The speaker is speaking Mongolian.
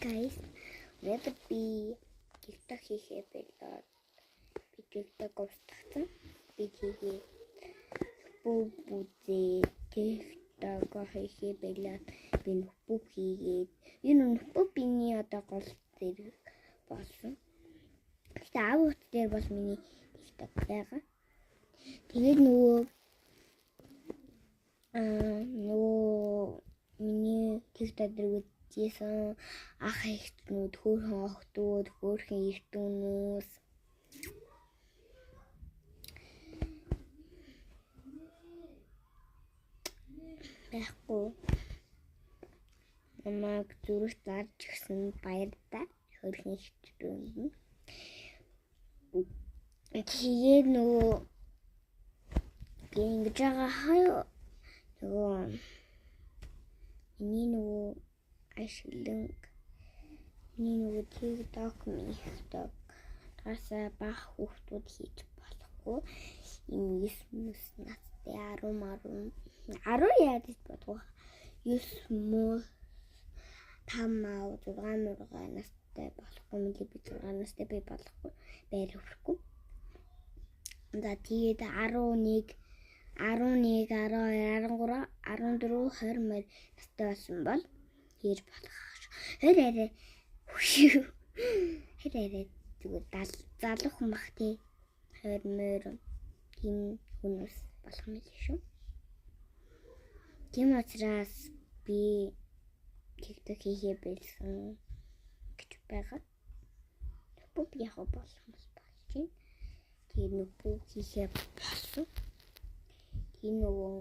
Guys, өнөөдөр би TikTok хийхээ болоод би TikTok устгасан. Би хийгээ бүгдээ TikTok хийхээ болоод би нөхөп хийгээд энэ нөхөп биний одоо гол зэрэг болсон. Гэтэ аавууд дээр бол миний TikTok байгаа. Тэгээд нөгөө миний TikTok дээр Жисэн ах ихтнүүд хөөрхөн охтууд хөөрхөн эртүүнүүд байхгүй намайг зүрх зарж гисэн баяртай хөөрхөн эртүүнд тэгээд нөгөө ингэж байгаа хаяа нөгөө миний нөгөө ашиглан миний нөгөө TikTok гасаа бах хүүхдүүд хийж болохгүй юм 9 настай 10 яад бодгоо 9 муу 5 6 настай болохгүй мэлий би 6 настай би болохгүй байр хөрөхгүй. За тэгээд 11 12 13 14 20 мөр настай болсон бол хийж болох. Хэрэг зүгээр залуу хүн бах тий 20 мөр тийм хүмүүс болох юм шүү. Тийм учраас би TikTok хийхээ бэлсэн гэж байгаа. Бүгд яг болох юм болж байна. Тэгээд бүгд хийхээ болсон. Тийм нөгөө